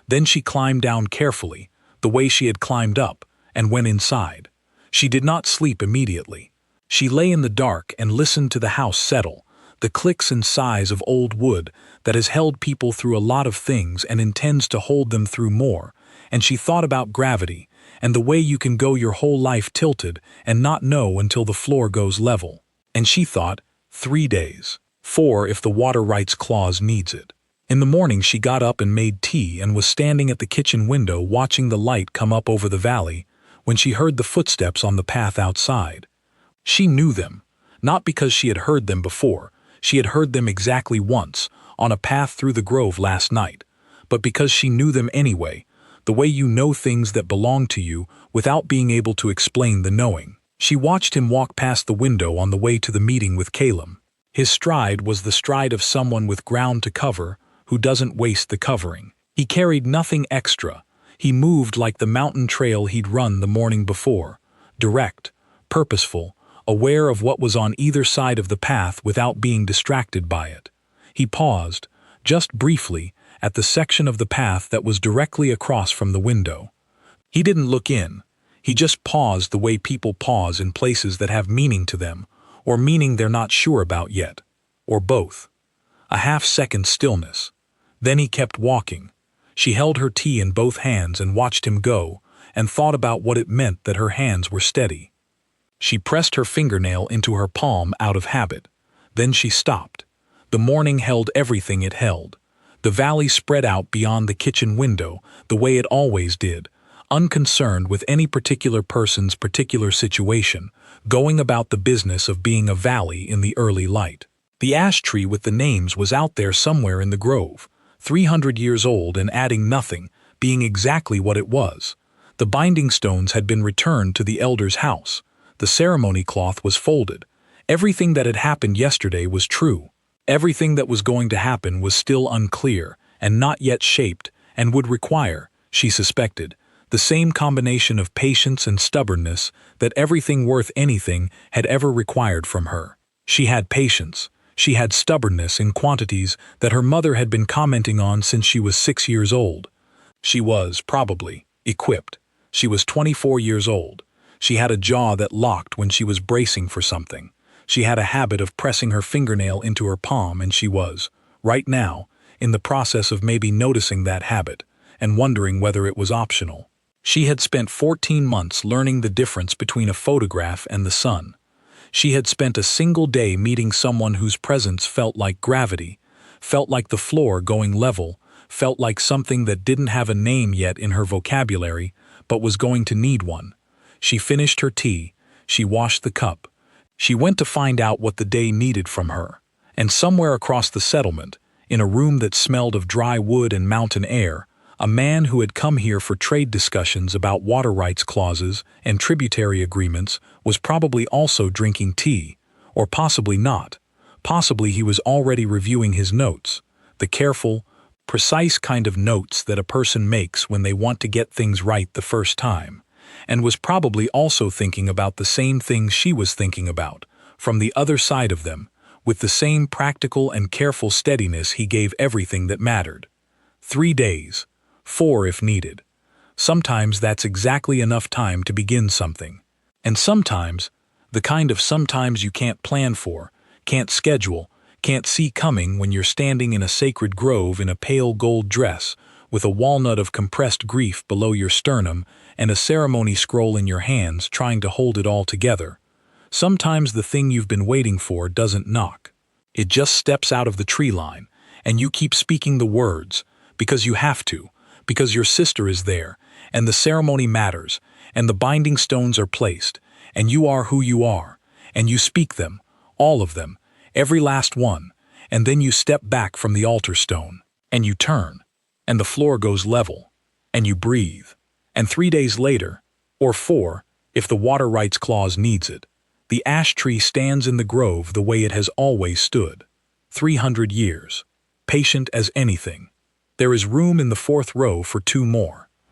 Then she climbed down carefully, the way she had climbed up, and went inside. She did not sleep immediately. She lay in the dark and listened to the house settle, the clicks and sighs of old wood that has held people through a lot of things and intends to hold them through more, and she thought about gravity and the way you can go your whole life tilted and not know until the floor goes level. And she thought, 3 days. 4 if the water rights clause needs it. In the morning she got up and made tea and was standing at the kitchen window watching the light come up over the valley when she heard the footsteps on the path outside. She knew them, not because she had heard them before. She had heard them exactly once, on a path through the grove last night, but because she knew them anyway, the way you know things that belong to you without being able to explain the knowing. She watched him walk past the window on the way to the meeting with Caleb. His stride was the stride of someone with ground to cover who doesn't waste the covering. He carried nothing extra. He moved like the mountain trail he'd run the morning before, direct, purposeful, aware of what was on either side of the path without being distracted by it. He paused, just briefly, at the section of the path that was directly across from the window. He didn't look in. He just paused the way people pause in places that have meaning to them, or meaning they're not sure about yet, or both. A half-second stillness. Then he kept walking. She held her tea in both hands and watched him go, and thought about what it meant that her hands were steady. She pressed her fingernail into her palm out of habit. Then she stopped. The morning held everything it held. The valley spread out beyond the kitchen window, the way it always did, unconcerned with any particular person's particular situation, going about the business of being a valley in the early light. The ash tree with the names was out there somewhere in the grove, 300 years old and adding nothing, being exactly what it was. The binding stones had been returned to the elder's house. The ceremony cloth was folded. Everything that had happened yesterday was true. Everything that was going to happen was still unclear and not yet shaped and would require, she suspected, the same combination of patience and stubbornness that everything worth anything had ever required from her. She had patience. She had stubbornness in quantities that her mother had been commenting on since she was 6 years old. She was, probably, equipped. She was 24 years old. She had a jaw that locked when she was bracing for something. She had a habit of pressing her fingernail into her palm, and she was, right now, in the process of maybe noticing that habit and wondering whether it was optional. She had spent 14 months learning the difference between a photograph and the sun. She had spent a single day meeting someone whose presence felt like gravity, felt like the floor going level, felt like something that didn't have a name yet in her vocabulary, but was going to need one. She finished her tea. She washed the cup. She went to find out what the day needed from her. And somewhere across the settlement, in a room that smelled of dry wood and mountain air, a man who had come here for trade discussions about water rights clauses and tributary agreements was probably also drinking tea, or possibly not. Possibly he was already reviewing his notes, the careful, precise kind of notes that a person makes when they want to get things right the first time, and was probably also thinking about the same things she was thinking about, from the other side of them, with the same practical and careful steadiness he gave everything that mattered. 3 days, 4 if needed. Sometimes that's exactly enough time to begin something. And sometimes, the kind of sometimes you can't plan for, can't schedule, can't see coming when you're standing in a sacred grove in a pale gold dress, with a walnut of compressed grief below your sternum and a ceremony scroll in your hands trying to hold it all together. Sometimes the thing you've been waiting for doesn't knock. It just steps out of the tree line, and you keep speaking the words, because you have to, because your sister is there, and the ceremony matters, and the binding stones are placed, and you are who you are, and you speak them, all of them, every last one, and then you step back from the altar stone, and you turn, and the floor goes level, and you breathe, and 3 days later, or 4, if the water rights clause needs it, the ash tree stands in the grove the way it has always stood. 300 years. Patient as anything. There is room in the 4th row for 2 more.